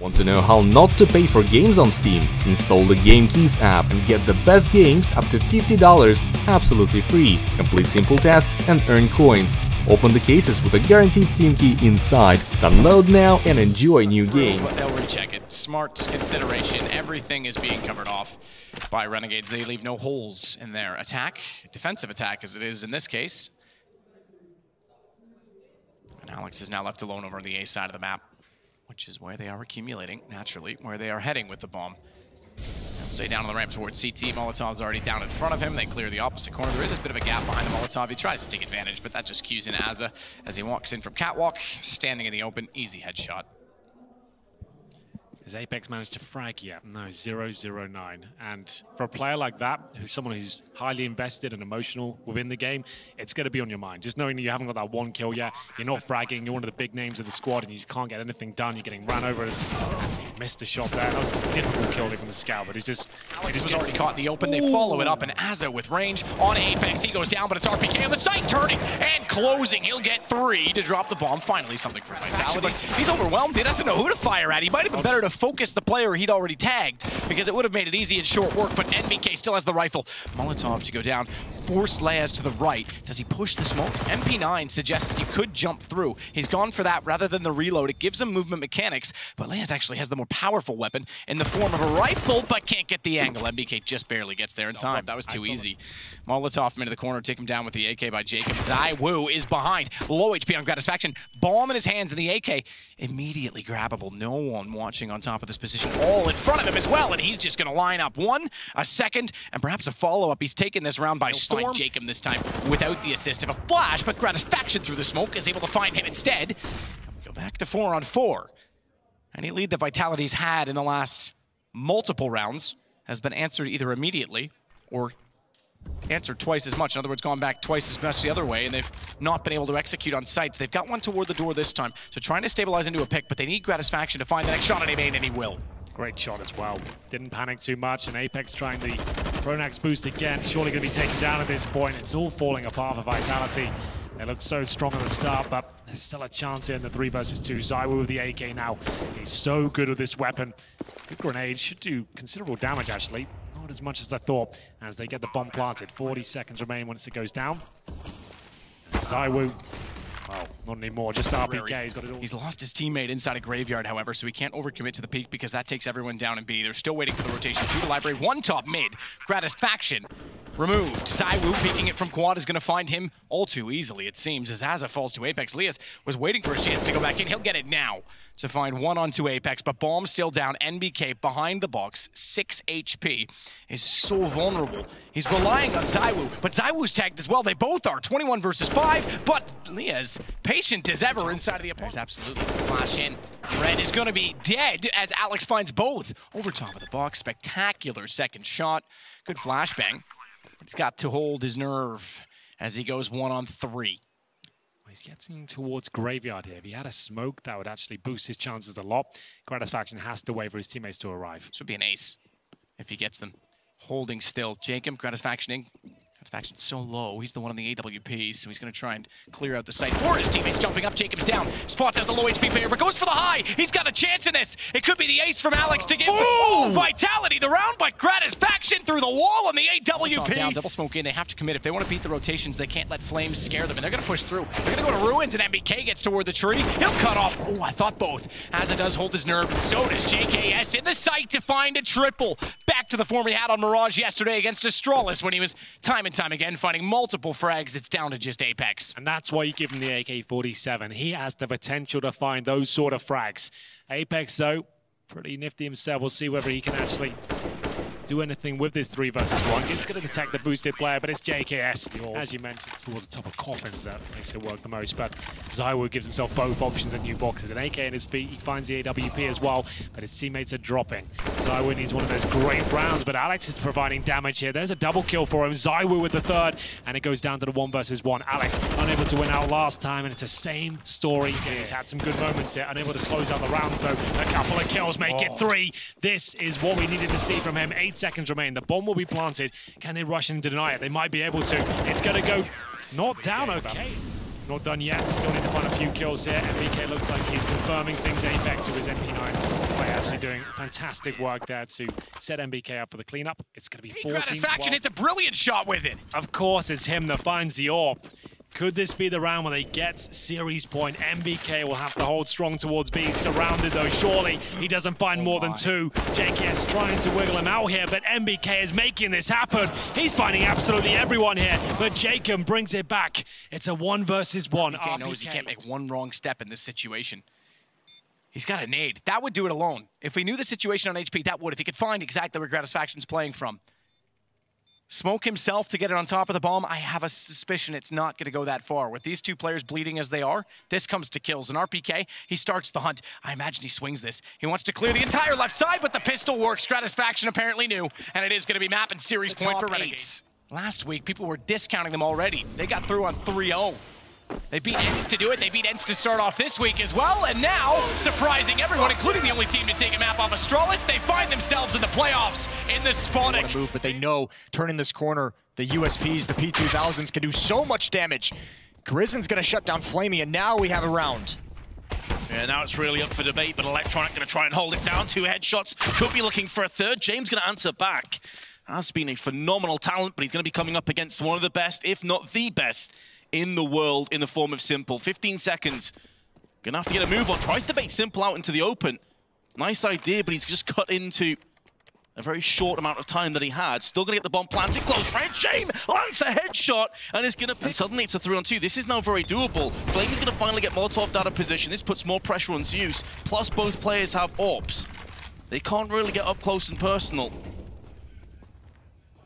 Want to know how not to pay for games on Steam? Install the Game Keys app and get the best games up to $50 absolutely free. Complete simple tasks and earn coins. Open the cases with a guaranteed Steam key inside. Download now and enjoy new games. But they'll recheck it. Smart consideration. Everything is being covered off by Renegades. They leave no holes in their attack, defensive attack as it is in this case. And Alex is now left alone over on the A side of the map, which is where they are accumulating, naturally, where they are heading with the bomb. He'll stay down on the ramp towards CT. Molotov's already down in front of him. They clear the opposite corner. There is a bit of a gap behind the Molotov. He tries to take advantage, but that just cues in AZR as he walks in from Catwalk, standing in the open. Easy headshot. Has Apex managed to frag yet? No, 0-0-9. And for a player like that, who's someone who's highly invested and emotional within the game, it's going to be on your mind. Just knowing that you haven't got that one kill yet, you're not fragging, you're one of the big names of the squad, and you just can't get anything done. You're getting ran over. Missed a shot there. That was a difficult kill from the scout, but it's just... Alex was already caught in the open. They follow it up, and AZR with range on Apex. He goes down, but it's RpK on the site, turning and closing. He'll get 3 to drop the bomb. Finally, something for Vitality. He's overwhelmed. He doesn't know who to fire at. He might have been better to focus the player he'd already tagged, because it would have made it easy and short work, but RpK still has the rifle. Molotov to go down. Force Leaz to the right. Does he push the smoke? MP9 suggests he could jump through. He's gone for that rather than the reload. It gives him movement mechanics, but Leaz actually has the more powerful weapon in the form of a rifle, but can't get the angle. RpK just barely gets there in time. That was too easy. Molotov into the corner, take him down with the AK by Jacob. ZywOo is behind. Low HP on Gratisfaction. Bomb in his hands, and the AK immediately grabbable. No one watching on top of this position. All in front of him as well, and he's just going to line up one, a second, and perhaps a follow-up. He's taken this round by storm. Jacob this time without the assist of a flash, but Gratisfaction through the smoke is able to find him instead. And we go back to 4-on-4. Any lead that Vitality's had in the last multiple rounds has been answered either immediately or answered twice as much. In other words, gone back twice as much the other way, and they've not been able to execute on sites. They've got one toward the door this time, so trying to stabilize into a pick, but they need Gratisfaction to find the next shot on A-main, and he will. Great shot as well. Didn't panic too much, and Apex trying the Pronax boost again. Surely going to be taken down at this point. It's all falling apart for Vitality. They looked so strong at the start, but there's still a chance here in the 3 versus 2. ZywOo with the AK now. He's so good with this weapon. Good grenade. Should do considerable damage, actually. Not as much as I thought, as they get the bomb planted. 40 seconds remain once it goes down. ZywOo. Well, not anymore, just RpK. He's got it all. He's lost his teammate inside a graveyard, however, so he can't overcommit to the peak because that takes everyone down in B. They're still waiting for the rotation to the library. One top mid. Gratisfaction removed. ZywOo peeking it from quad is going to find him all too easily, it seems, as AZR falls to Apex. Leaz was waiting for his chance to go back in. He'll get it now to find 1-on-2 Apex, but bomb still down. RpK behind the box, 6 HP, is so vulnerable. He's relying on ZywOo, but ZywOo's tagged as well. They both are 21 versus 5, but Leaz, patient as ever inside of the opponent. There's absolutely flash in. Red is going to be dead as Alex finds both over top of the box. Spectacular second shot. Good flashbang. He's got to hold his nerve as he goes 1-on-3. He's getting towards graveyard here. If he had a smoke, that would actually boost his chances a lot. Gratisfaction has to wait for his teammates to arrive. This would be an ace if he gets them holding still. Jacob, Gratisfaction Gratisfaction's so low. He's the one on the AWP, so he's going to try and clear out the site for his teammates. Jumping up, Jacob's down. Spots out the low HP player, but goes for the high. He's got a chance in this. It could be the ace from Alex to give Vitality the round, but Gratisfaction through the wall on the AWP. Down, double smoke in. They have to commit. If they want to beat the rotations, they can't let flames scare them, and they're going to push through. They're going to go to ruins, and RpK gets toward the tree. He'll cut off. Oh, I thought both. AZR does hold his nerve, and so does JKS in the site to find a triple. Back to the form he had on Mirage yesterday against Astralis when he was time and time again finding multiple frags. It's down to just Apex. And that's why you give him the AK-47. He has the potential to find those sort of frags. Apex, though, pretty nifty himself. We'll see whether he can actually do anything with this 3 versus 1. It's going to detect the boosted player, but it's JKS. As you mentioned, towards the top of coffins, that makes it work the most. But ZywOo gives himself both options and new boxes. An AK in his feet, he finds the AWP as well, but his teammates are dropping. ZywOo needs one of those great rounds, but Alex is providing damage here. There's a double kill for him. ZywOo with the 3rd, and it goes down to the 1 versus 1. Alex unable to win out last time, and it's the same story here. He's had some good moments here, unable to close out the rounds though. A couple of kills make it 3. This is what we needed to see from him. 8 seconds remain. The bomb will be planted. Can they rush and deny it? They might be able to. It's going to go not down. Okay. Not done yet. Still need to find a few kills here. RpK looks like he's confirming things. Apex with his MP9 player doing fantastic work there to set MBK up for the cleanup. It's going to be 14-12. Gratisfaction hits a brilliant shot with it. Of course, it's him that finds the AWP. Could this be the round where they get series point? MBK will have to hold strong towards B. Surrounded though, surely he doesn't find more than two. JKS trying to wiggle him out here, but MBK is making this happen. He's finding absolutely everyone here, but Jacob brings it back. It's a 1 versus 1. RpK knows he can't make one wrong step in this situation. He's got a nade. That would do it alone. If we knew the situation on HP, that would. If he could find exactly where Gratisfaction's playing from. Smoke himself to get it on top of the bomb. I have a suspicion it's not going to go that far. With these two players bleeding as they are, this comes to kills. And RpK, he starts the hunt. I imagine he swings this. He wants to clear the entire left side, but the pistol works. Gratisfaction apparently knew, and it is going to be map and series point for Renegades. Last week, people were discounting them already. They got through on 3-0. They beat ENCE to do it. They beat ENCE to start off this week as well. And now, surprising everyone, including the only team to take a map off Astralis, they find themselves in the playoffs in the Sponic. Want to move, but they know turning this corner, the USPs, the P2000s can do so much damage. Grizzon's going to shut down flamie, and now we have a round. Yeah, now it's really up for debate, but Electronic going to try and hold it down. 2 headshots, could be looking for a third. James going to answer back. Has been a phenomenal talent, but he's going to be coming up against one of the best, if not the best, in the world in the form of Simple. 15 seconds. Gonna have to get a move on. Tries to bait Simple out into the open. Nice idea, but he's just cut into a very short amount of time that he had. Still gonna get the bomb planted. Close range. Jame lands the headshot and is gonna pick. And suddenly it's a 3-on-2. This is now very doable. flamie's gonna finally get Molotov out of position. This puts more pressure on Zeus. Plus both players have AWPs. They can't really get up close and personal.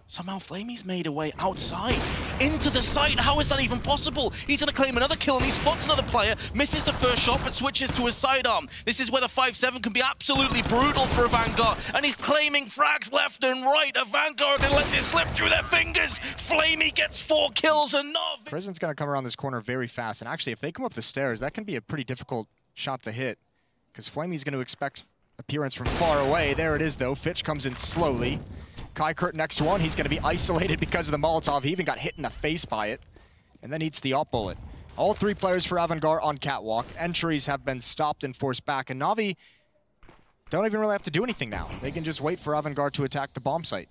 Somehow flamie's made a way outside, into the site. How is that even possible? He's gonna claim another kill and he spots another player, misses the first shot, but switches to a sidearm. This is where the 5-7 can be absolutely brutal for a Vanguard, and he's claiming frags left and right. A Vanguard gonna let this slip through their fingers. flamie gets 4 kills and not. Prison's gonna come around this corner very fast, and actually if they come up the stairs, that can be a pretty difficult shot to hit, because flamie's gonna expect appearance from far away. There it is though, Fitch comes in slowly. Kai Kurt next one, he's going to be isolated because of the Molotov. He even got hit in the face by it, and then eats the AWP bullet. All 3 players for Avangard on Catwalk. Entries have been stopped and forced back, and Na'Vi don't even really have to do anything now. They can just wait for Avangard to attack the bomb site.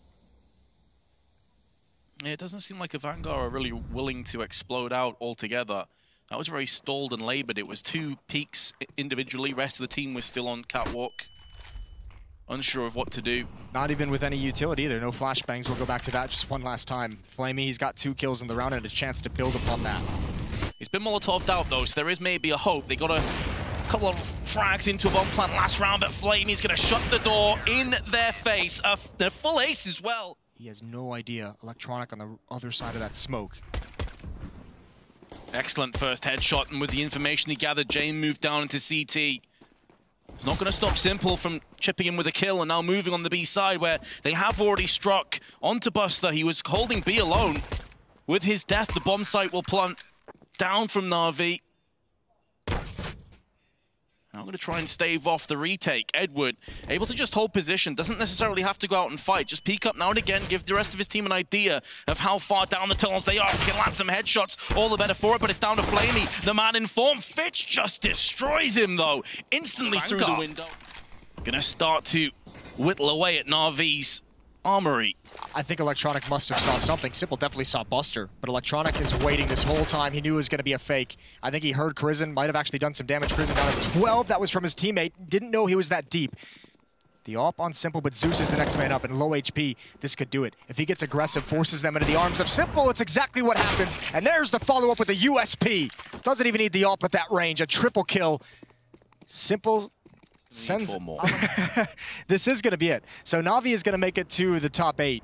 Yeah, it doesn't seem like a Vanguard are really willing to explode out altogether. That was very stalled and labored. It was 2 peaks individually. Rest of the team was still on Catwalk. Unsure of what to do. Not even with any utility either. No flashbangs. We'll go back to that just one last time. flamie, he's got 2 kills in the round and a chance to build upon that. He's been Molotov'd out though, so there is maybe a hope. They got a couple of frags into a bomb plant last round, but flamie's gonna shut the door in their face. A full ace as well. He has no idea. Electronic on the other side of that smoke. Excellent first headshot, and with the information he gathered, Jame moved down into CT. It's not going to stop Simple from chipping in with a kill and now moving on the B side where they have already struck onto Buster. He was holding B alone. With his death, the bomb site will plant down from Na'Vi. Now going to try and stave off the retake. Edward, able to just hold position, doesn't necessarily have to go out and fight. Just peek up now and again, give the rest of his team an idea of how far down the tunnels they are. If he can land some headshots, all the better for it, but it's down to flamie, the man in form. Fitch just destroys him though, instantly through the window. Gonna start to whittle away at Na'Vi's armory. I think Electronic must have saw something. Simple definitely saw Buster, but Electronic is waiting this whole time. He knew it was going to be a fake. I think he heard Crizon, might have actually done some damage. Crizon down at 12, that was from his teammate. Didn't know he was that deep. The AWP on Simple, but Zeus is the next man up, and low HP, this could do it. If he gets aggressive, forces them into the arms of Simple, it's exactly what happens. And there's the follow-up with the USP. Doesn't even need the AWP at that range, a triple kill. Simple sends... more. This is going to be it. So Na'Vi is going to make it to the top 8.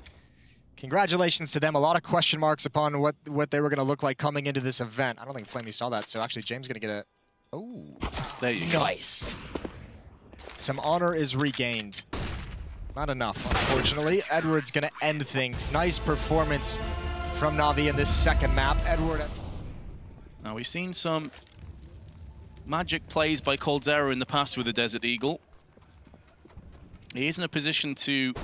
Congratulations to them. A lot of question marks upon what they were going to look like coming into this event. I don't think flamie saw that, so actually James going to get a... Oh, there you go. Nice. Some honor is regained. Not enough, unfortunately. Edward's going to end things. Nice performance from Na'Vi in this second map. Edward... Now, we've seen some magic plays by coldzera in the past with the Desert Eagle. He is in a position to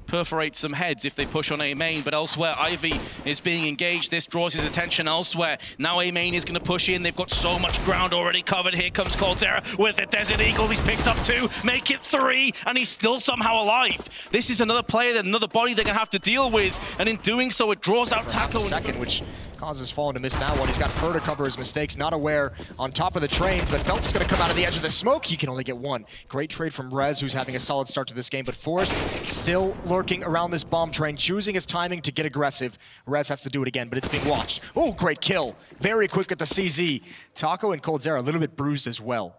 perforate some heads if they push on A main, but elsewhere Ivy is being engaged. This draws his attention elsewhere. Now A main is going to push in. They've got so much ground already covered. Here comes coldzera with the Desert Eagle. He's picked up 2, make it 3, and he's still somehow alive. This is another player, another body they're going to have to deal with, and in doing so, it draws out Taco. Second, which causes Fallen to miss that one. He's got Fur to cover his mistakes, not aware on top of the trains, but Phelps is going to come out of the edge of the smoke. He can only get 1. Great trade from Rez, who's having a solid start to this game, but Forrest still lurking around this bomb train, choosing his timing to get aggressive. Rez has to do it again, but it's being watched. Oh, great kill. Very quick at the CZ. Taco and coldzera a little bit bruised as well.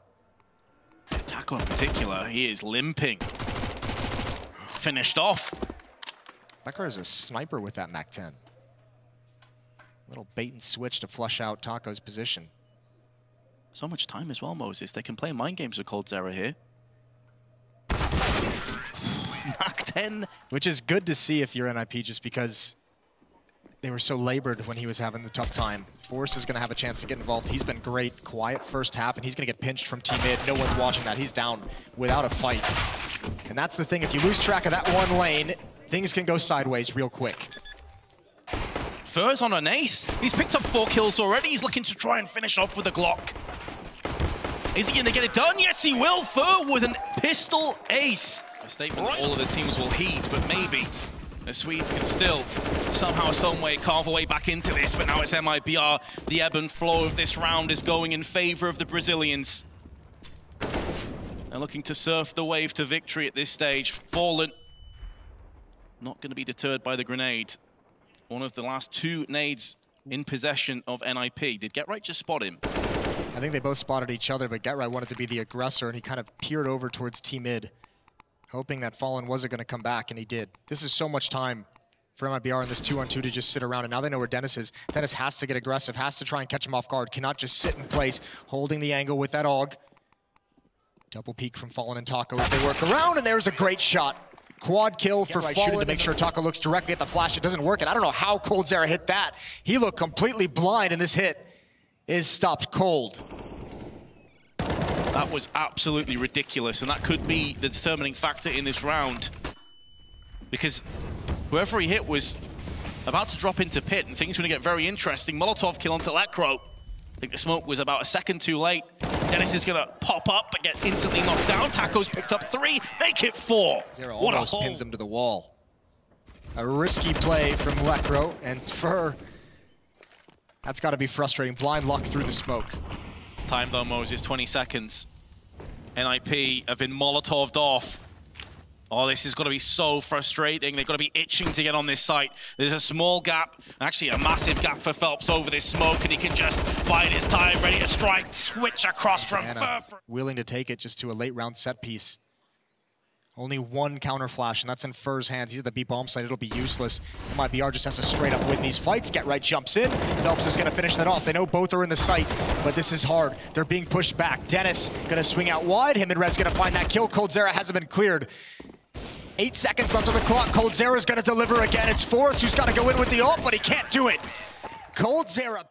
Taco in particular, he is limping. Finished off. Becker is a sniper with that MAC-10. Little bait and switch to flush out Taco's position. So much time as well, Moses. They can play mind games with coldzera here. MAC-10. Which is good to see if you're NIP, just because they were so labored when he was having the tough time. Forrest is going to have a chance to get involved. He's been great, quiet first half, and he's going to get pinched from team mid. No one's watching that. He's down without a fight. And that's the thing. If you lose track of that one lane, things can go sideways real quick. Fur's on an ace. He's picked up 4 kills already. He's looking to try and finish off with a Glock. Is he going to get it done? Yes, he will. Fur with an pistol ace. A statement that all of the teams will heed, but maybe the Swedes can still somehow, some way carve a way back into this. But now it's MIBR. The ebb and flow of this round is going in favor of the Brazilians. They're looking to surf the wave to victory at this stage. Fallen, not going to be deterred by the grenade. One of the last 2 nades in possession of NIP. Did GetRight just spot him? I think they both spotted each other, but GetRight wanted to be the aggressor, and he kind of peered over towards T-mid, hoping that Fallen wasn't going to come back, and he did. This is so much time for MIBR in this 2-on-2 to just sit around, and now they know where Dennis is. Dennis has to get aggressive, has to try and catch him off guard, cannot just sit in place, holding the angle with that AUG. Double peek from Fallen and Taco as they work around, and there's a great shot. Quad kill for Fallen to make sure Taco looks directly at the flash. It doesn't work, and I don't know how coldzera hit that. He looked completely blind, and this hit is stopped cold. That was absolutely ridiculous, and that could be the determining factor in this round. Because whoever he hit was about to drop into pit, and things were going to get very interesting. Molotov kill onto Lekro. I think the smoke was about a second too late. Dennis is going to pop up and get instantly knocked down. Taco's picked up 3, make it 4. Zero what almost pins him to the wall. A risky play from Lekro, and Fur, that's got to be frustrating. Blind luck through the smoke. Time though, Moses, 20 seconds. NIP have been Molotov'd off. Oh, this is going to be so frustrating. They've got to be itching to get on this site. There's a small gap, actually a massive gap for Phelps over this smoke, and he can just bide his time, ready to strike, switch across from Fur. Willing to take it just to a late round set piece. Only 1 counter flash, and that's in Fur's hands. He's at the B bomb site, it'll be useless. MIBR just has to straight up win these fights. GetRight jumps in, Phelps is gonna finish that off. They know both are in the site, but this is hard. They're being pushed back. Dennis gonna swing out wide, him and Rez gonna find that kill. coldzera hasn't been cleared. 8 seconds left on the clock. coldzera's gonna deliver again. It's Forrest who's gotta go in with the ult, but he can't do it. coldzera